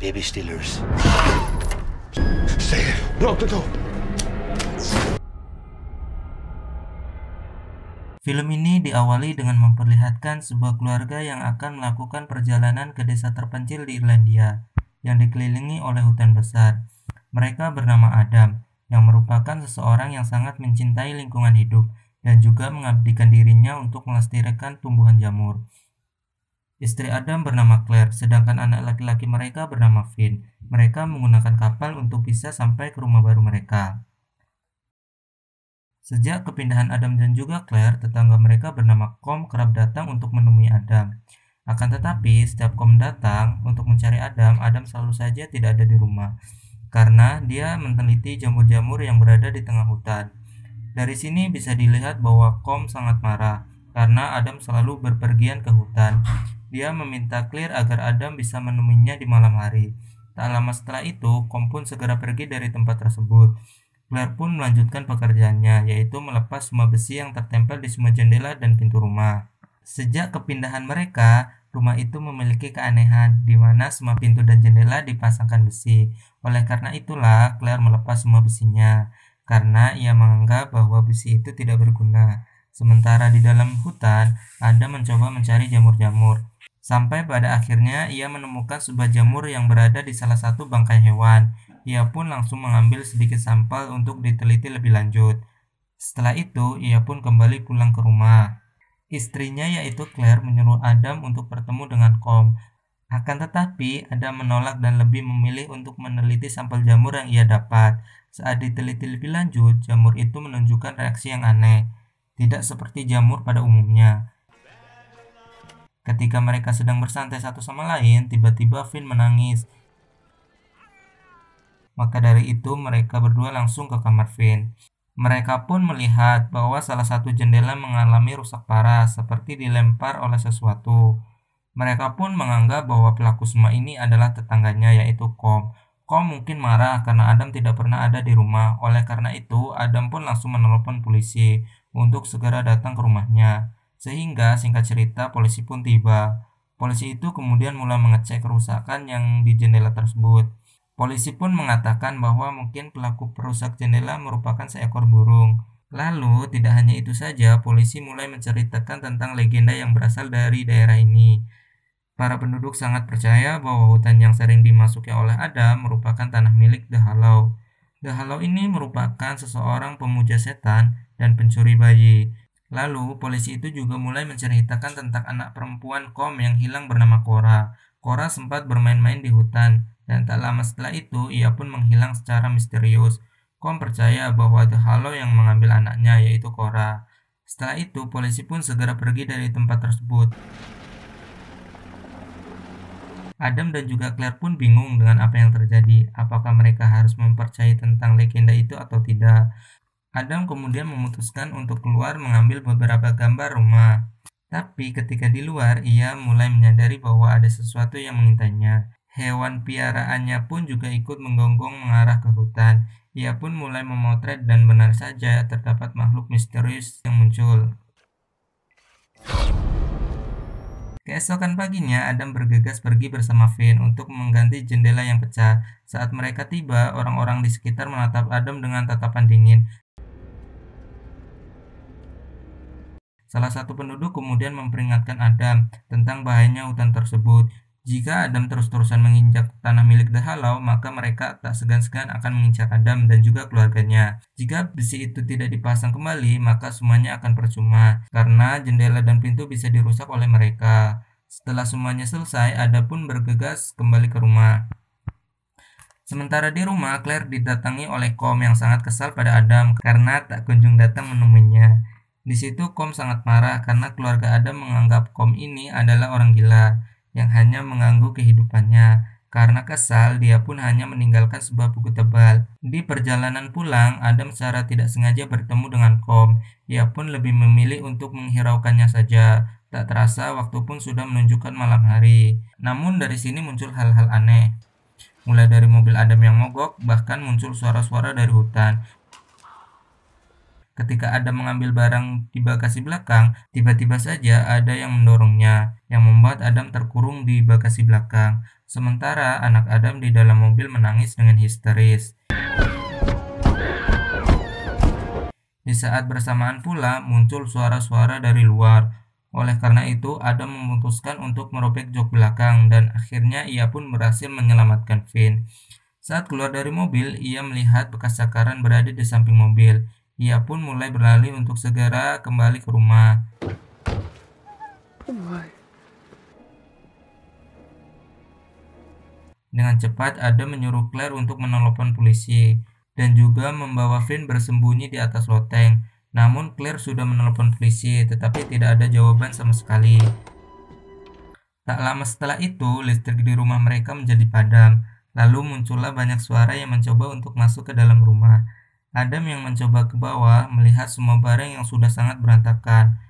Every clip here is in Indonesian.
baby stealers. Stay here. Lock the door. Film ini diawali dengan memperlihatkan sebuah keluarga yang akan melakukan perjalanan ke desa terpencil di Irlandia yang dikelilingi oleh hutan besar. Mereka bernama Adam, yang merupakan seseorang yang sangat mencintai lingkungan hidup dan juga mengabdikan dirinya untuk melestarikan tumbuhan jamur. Istri Adam bernama Claire, sedangkan anak laki-laki mereka bernama Finn. Mereka menggunakan kapal untuk bisa sampai ke rumah baru mereka. Sejak kepindahan Adam dan juga Claire, tetangga mereka bernama Com kerap datang untuk menemui Adam. Akan tetapi, setiap Com datang untuk mencari Adam, Adam selalu saja tidak ada di rumah, karena dia meneliti jamur-jamur yang berada di tengah hutan. Dari sini bisa dilihat bahwa Com sangat marah, karena Adam selalu berpergian ke hutan. Dia meminta Claire agar Adam bisa menemuinya di malam hari. Tak lama setelah itu, Com pun segera pergi dari tempat tersebut. Claire pun melanjutkan pekerjaannya, yaitu melepas semua besi yang tertempel di semua jendela dan pintu rumah. Sejak kepindahan mereka, rumah itu memiliki keanehan, di mana semua pintu dan jendela dipasangkan besi. Oleh karena itulah, Claire melepas semua besinya, karena ia menganggap bahwa besi itu tidak berguna. Sementara di dalam hutan, Adam mencoba mencari jamur-jamur. Sampai pada akhirnya, ia menemukan sebuah jamur yang berada di salah satu bangkai hewan. Ia pun langsung mengambil sedikit sampel untuk diteliti lebih lanjut. Setelah itu, ia pun kembali pulang ke rumah. Istrinya yaitu Claire menyuruh Adam untuk bertemu dengan Com. Akan tetapi, Adam menolak dan lebih memilih untuk meneliti sampel jamur yang ia dapat. Saat diteliti lebih lanjut, jamur itu menunjukkan reaksi yang aneh, tidak seperti jamur pada umumnya. Ketika mereka sedang bersantai satu sama lain, tiba-tiba Finn menangis. Maka dari itu mereka berdua langsung ke kamar Finn. Mereka pun melihat bahwa salah satu jendela mengalami rusak parah, seperti dilempar oleh sesuatu. Mereka pun menganggap bahwa pelaku semua ini adalah tetangganya, yaitu Com. Com mungkin marah karena Adam tidak pernah ada di rumah. Oleh karena itu, Adam pun langsung menelepon polisi untuk segera datang ke rumahnya. Sehingga singkat cerita, polisi pun tiba. Polisi itu kemudian mulai mengecek kerusakan yang di jendela tersebut. Polisi pun mengatakan bahwa mungkin pelaku perusak jendela merupakan seekor burung. Lalu, tidak hanya itu saja, polisi mulai menceritakan tentang legenda yang berasal dari daerah ini. Para penduduk sangat percaya bahwa hutan yang sering dimasuki oleh Adam merupakan tanah milik The Hollow. The Hollow ini merupakan seseorang pemuja setan dan pencuri bayi. Lalu, polisi itu juga mulai menceritakan tentang anak perempuan Com yang hilang bernama Cora. Cora sempat bermain-main di hutan, dan tak lama setelah itu ia pun menghilang secara misterius. Com percaya bahwa The Hollow yang mengambil anaknya, yaitu Cora. Setelah itu, polisi pun segera pergi dari tempat tersebut. Adam dan juga Claire pun bingung dengan apa yang terjadi. Apakah mereka harus mempercayai tentang legenda itu atau tidak? Adam kemudian memutuskan untuk keluar mengambil beberapa gambar rumah. Tapi ketika di luar, ia mulai menyadari bahwa ada sesuatu yang mengintainya. Hewan piaraannya pun juga ikut menggonggong mengarah ke hutan. Ia pun mulai memotret dan benar saja terdapat makhluk misterius yang muncul. Keesokan paginya, Adam bergegas pergi bersama Finn untuk mengganti jendela yang pecah. Saat mereka tiba, orang-orang di sekitar menatap Adam dengan tatapan dingin. Salah satu penduduk kemudian memperingatkan Adam tentang bahayanya hutan tersebut. Jika Adam terus-terusan menginjak tanah milik The Hollow, maka mereka tak segan-segan akan menginjak Adam dan juga keluarganya. Jika besi itu tidak dipasang kembali, maka semuanya akan percuma, karena jendela dan pintu bisa dirusak oleh mereka. Setelah semuanya selesai, Adam pun bergegas kembali ke rumah. Sementara di rumah, Claire didatangi oleh Com yang sangat kesal pada Adam karena tak kunjung datang menemuinya. Di situ Com sangat marah karena keluarga Adam menganggap Com ini adalah orang gila yang hanya mengganggu kehidupannya. Karena kesal, dia pun hanya meninggalkan sebuah buku tebal. Di perjalanan pulang, Adam secara tidak sengaja bertemu dengan Com. Ia pun lebih memilih untuk menghiraukannya saja. Tak terasa, waktu pun sudah menunjukkan malam hari. Namun dari sini muncul hal-hal aneh. Mulai dari mobil Adam yang mogok, bahkan muncul suara-suara dari hutan. Ketika Adam mengambil barang di bagasi belakang, tiba-tiba saja ada yang mendorongnya, yang membawa membuat Adam terkurung di bagasi belakang. Sementara anak Adam di dalam mobil menangis dengan histeris. Di saat bersamaan pula muncul suara-suara dari luar. Oleh karena itu, Adam memutuskan untuk merobek jok belakang dan akhirnya ia pun berhasil menyelamatkan Finn. Saat keluar dari mobil, ia melihat bekas cakaran berada di samping mobil. Ia pun mulai berlari untuk segera kembali ke rumah. Dengan cepat, Adam menyuruh Claire untuk menelepon polisi dan juga membawa Finn bersembunyi di atas loteng. Namun Claire sudah menelepon polisi, tetapi tidak ada jawaban sama sekali. Tak lama setelah itu, listrik di rumah mereka menjadi padam. Lalu muncullah banyak suara yang mencoba untuk masuk ke dalam rumah. Adam yang mencoba ke bawah melihat semua barang yang sudah sangat berantakan.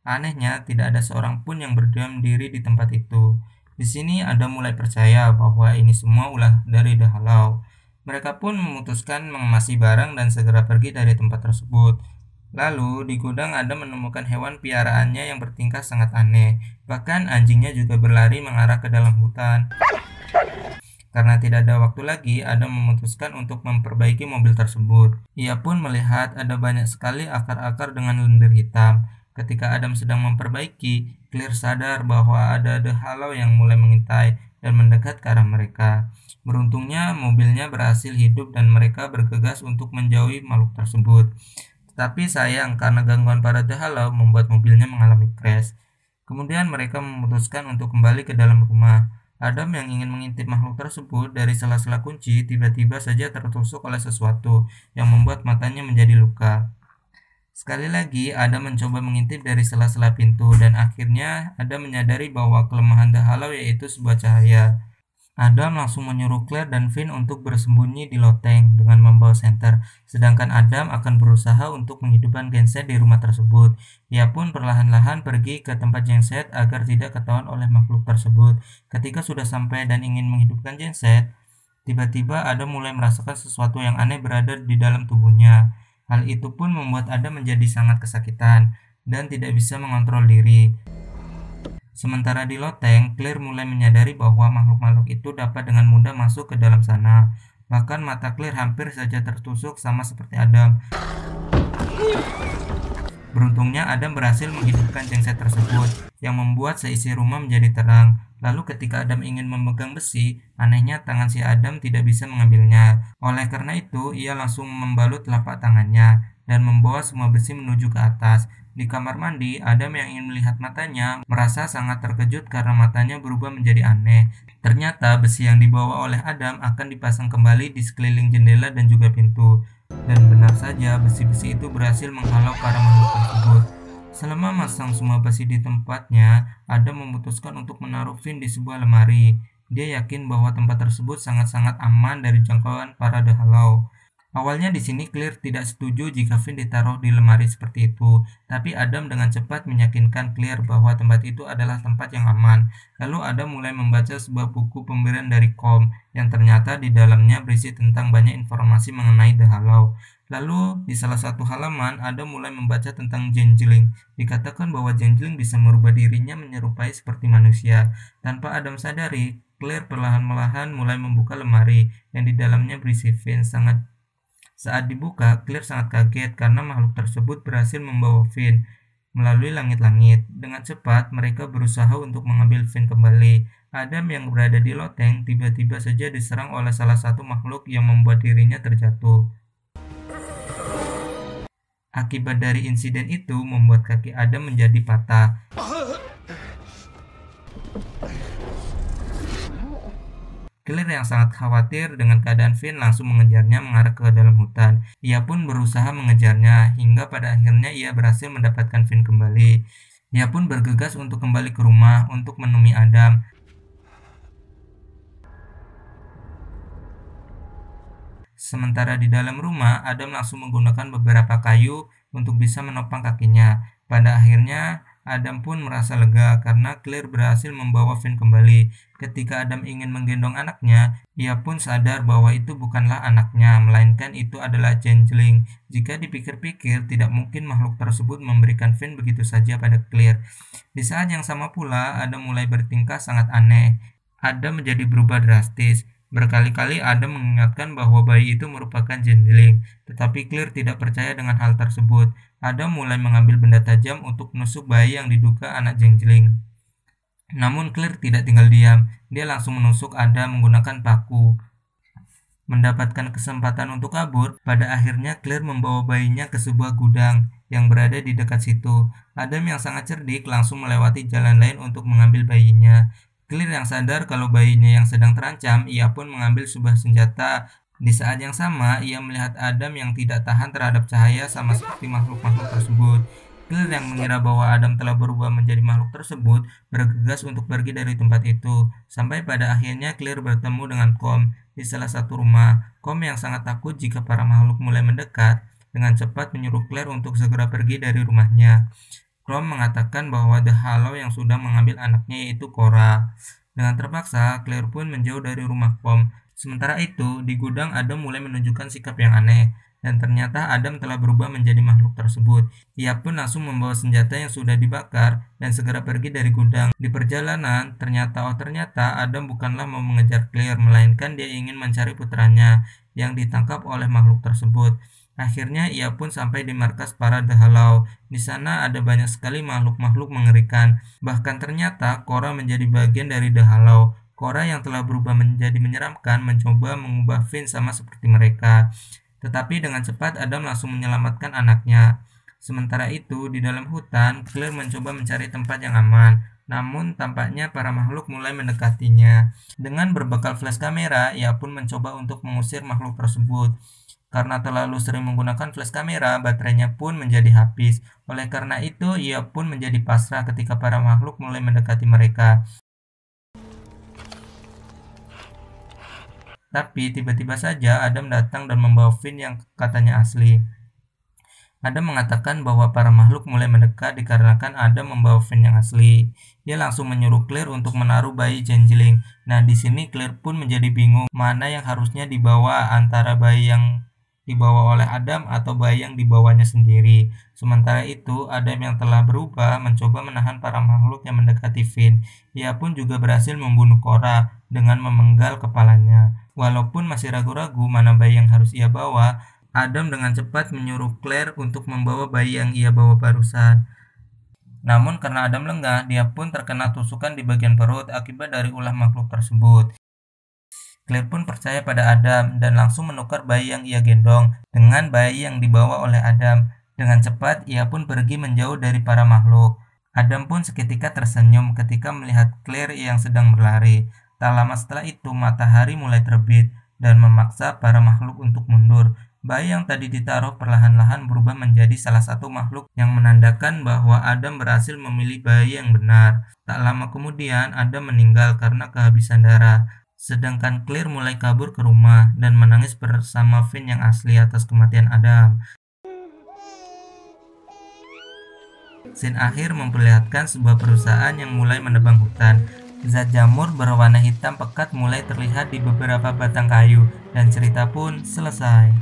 Anehnya, tidak ada seorang pun yang berdiam diri di tempat itu. Di sini Adam mulai percaya bahwa ini semua ulah dari The Hollow. Mereka pun memutuskan mengemasi barang dan segera pergi dari tempat tersebut. Lalu, di gudang Adam menemukan hewan piaraannya yang bertingkah sangat aneh. Bahkan anjingnya juga berlari mengarah ke dalam hutan. Karena tidak ada waktu lagi, Adam memutuskan untuk memperbaiki mobil tersebut. Ia pun melihat ada banyak sekali akar-akar dengan lendir hitam. Ketika Adam sedang memperbaiki, Claire sadar bahwa ada The Hollow yang mulai mengintai dan mendekat ke arah mereka. Beruntungnya, mobilnya berhasil hidup dan mereka bergegas untuk menjauhi makhluk tersebut. Tetapi sayang, karena gangguan para The Hollow membuat mobilnya mengalami crash. Kemudian mereka memutuskan untuk kembali ke dalam rumah. Adam yang ingin mengintip makhluk tersebut dari sela-sela kunci tiba-tiba saja tertusuk oleh sesuatu yang membuat matanya menjadi luka. Sekali lagi, Adam mencoba mengintip dari sela-sela pintu dan akhirnya Adam menyadari bahwa kelemahan The Hollow yaitu sebuah cahaya. Adam langsung menyuruh Claire dan Finn untuk bersembunyi di loteng dengan membawa senter, sedangkan Adam akan berusaha untuk menghidupkan genset di rumah tersebut. Ia pun perlahan-lahan pergi ke tempat genset agar tidak ketahuan oleh makhluk tersebut. Ketika sudah sampai dan ingin menghidupkan genset, tiba-tiba Adam mulai merasakan sesuatu yang aneh berada di dalam tubuhnya. Hal itu pun membuat Adam menjadi sangat kesakitan dan tidak bisa mengontrol diri. Sementara di loteng, Claire mulai menyadari bahwa makhluk-makhluk itu dapat dengan mudah masuk ke dalam sana. Bahkan mata Claire hampir saja tertusuk sama seperti Adam. Beruntungnya Adam berhasil menghidupkan genset tersebut yang membuat seisi rumah menjadi terang. Lalu ketika Adam ingin memegang besi, anehnya tangan si Adam tidak bisa mengambilnya. Oleh karena itu, ia langsung membalut telapak tangannya dan membawa semua besi menuju ke atas. Di kamar mandi, Adam yang ingin melihat matanya merasa sangat terkejut karena matanya berubah menjadi aneh. Ternyata besi yang dibawa oleh Adam akan dipasang kembali di sekeliling jendela dan juga pintu. Dan benar saja, besi-besi itu berhasil menghalau para makhluk tersebut. Selama masang semua besi di tempatnya, Adam memutuskan untuk menaruh Finn di sebuah lemari. Dia yakin bahwa tempat tersebut sangat-sangat aman dari jangkauan para The Hollow. Awalnya di sini Claire tidak setuju jika Finn ditaruh di lemari seperti itu, tapi Adam dengan cepat meyakinkan Claire bahwa tempat itu adalah tempat yang aman. Lalu Adam mulai membaca sebuah buku pemberian dari Com yang ternyata di dalamnya berisi tentang banyak informasi mengenai The Hollow. Lalu di salah satu halaman Adam mulai membaca tentang Changeling. Dikatakan bahwa Changeling bisa merubah dirinya menyerupai seperti manusia. Tanpa Adam sadari, Claire perlahan-lahan mulai membuka lemari yang di dalamnya berisi Finn. Saat dibuka, Claire sangat kaget karena makhluk tersebut berhasil membawa Finn melalui langit-langit. Dengan cepat, mereka berusaha untuk mengambil Finn kembali. Adam yang berada di loteng tiba-tiba saja diserang oleh salah satu makhluk yang membuat dirinya terjatuh. Akibat dari insiden itu membuat kaki Adam menjadi patah. Claire yang sangat khawatir dengan keadaan Finn langsung mengejarnya mengarah ke dalam hutan. Ia pun berusaha mengejarnya hingga pada akhirnya ia berhasil mendapatkan Finn kembali. Ia pun bergegas untuk kembali ke rumah untuk menemui Adam. Sementara di dalam rumah, Adam langsung menggunakan beberapa kayu untuk bisa menopang kakinya. Pada akhirnya, Adam pun merasa lega karena Claire berhasil membawa Finn kembali. Ketika Adam ingin menggendong anaknya, ia pun sadar bahwa itu bukanlah anaknya, melainkan itu adalah changeling. Jika dipikir-pikir, tidak mungkin makhluk tersebut memberikan Finn begitu saja pada Claire. Di saat yang sama pula, Adam mulai bertingkah sangat aneh. Adam menjadi berubah drastis. Berkali-kali Adam mengingatkan bahwa bayi itu merupakan changeling, tetapi Claire tidak percaya dengan hal tersebut. Adam mulai mengambil benda tajam untuk menusuk bayi yang diduga anak changeling. Namun Claire tidak tinggal diam, dia langsung menusuk Adam menggunakan paku. Mendapatkan kesempatan untuk kabur, pada akhirnya Claire membawa bayinya ke sebuah gudang yang berada di dekat situ. Adam yang sangat cerdik langsung melewati jalan lain untuk mengambil bayinya. Claire yang sadar kalau bayinya yang sedang terancam, ia pun mengambil sebuah senjata. Di saat yang sama, ia melihat Adam yang tidak tahan terhadap cahaya sama seperti makhluk-makhluk tersebut. Claire yang mengira bahwa Adam telah berubah menjadi makhluk tersebut, bergegas untuk pergi dari tempat itu. Sampai pada akhirnya Claire bertemu dengan Com di salah satu rumah. Com yang sangat takut jika para makhluk mulai mendekat, dengan cepat menyuruh Claire untuk segera pergi dari rumahnya. Com mengatakan bahwa The Hollow yang sudah mengambil anaknya yaitu Cora. Dengan terpaksa, Claire pun menjauh dari rumah Com. Sementara itu, di gudang Adam mulai menunjukkan sikap yang aneh, dan ternyata Adam telah berubah menjadi makhluk tersebut. Ia pun langsung membawa senjata yang sudah dibakar dan segera pergi dari gudang. Di perjalanan, ternyata Adam bukanlah mau mengejar Claire, melainkan dia ingin mencari putranya yang ditangkap oleh makhluk tersebut. Akhirnya ia pun sampai di markas para The Hollow. Di sana ada banyak sekali makhluk-makhluk mengerikan. Bahkan ternyata Cora menjadi bagian dari The Hollow. Cora yang telah berubah menjadi menyeramkan mencoba mengubah Finn sama seperti mereka. Tetapi dengan cepat Adam langsung menyelamatkan anaknya. Sementara itu, di dalam hutan, Claire mencoba mencari tempat yang aman. Namun tampaknya para makhluk mulai mendekatinya. Dengan berbekal flash kamera, ia pun mencoba untuk mengusir makhluk tersebut. Karena terlalu sering menggunakan flash kamera, baterainya pun menjadi habis. Oleh karena itu, ia pun menjadi pasrah ketika para makhluk mulai mendekati mereka. Tapi tiba-tiba saja Adam datang dan membawa Finn yang katanya asli. Adam mengatakan bahwa para makhluk mulai mendekat dikarenakan Adam membawa Finn yang asli. Dia langsung menyuruh Claire untuk menaruh bayi changeling. Nah, di sini Claire pun menjadi bingung mana yang harusnya dibawa, antara bayi yang dibawa oleh Adam atau bayi yang dibawanya sendiri. Sementara itu, Adam yang telah berubah mencoba menahan para makhluk yang mendekati Finn. Ia pun juga berhasil membunuh Cora dengan memenggal kepalanya. Walaupun masih ragu-ragu mana bayi yang harus ia bawa, Adam dengan cepat menyuruh Claire untuk membawa bayi yang ia bawa barusan. Namun karena Adam lengah, dia pun terkena tusukan di bagian perut akibat dari ulah makhluk tersebut. Claire pun percaya pada Adam dan langsung menukar bayi yang ia gendong dengan bayi yang dibawa oleh Adam. Dengan cepat, ia pun pergi menjauh dari para makhluk. Adam pun seketika tersenyum ketika melihat Claire yang sedang berlari. Tak lama setelah itu, matahari mulai terbit dan memaksa para makhluk untuk mundur. Bayi yang tadi ditaruh perlahan-lahan berubah menjadi salah satu makhluk yang menandakan bahwa Adam berhasil memilih bayi yang benar. Tak lama kemudian, Adam meninggal karena kehabisan darah. Sedangkan Claire mulai kabur ke rumah dan menangis bersama Finn yang asli atas kematian Adam. Scene akhir memperlihatkan sebuah perusahaan yang mulai menebang hutan. Zat jamur berwarna hitam pekat mulai terlihat di beberapa batang kayu, dan cerita pun selesai.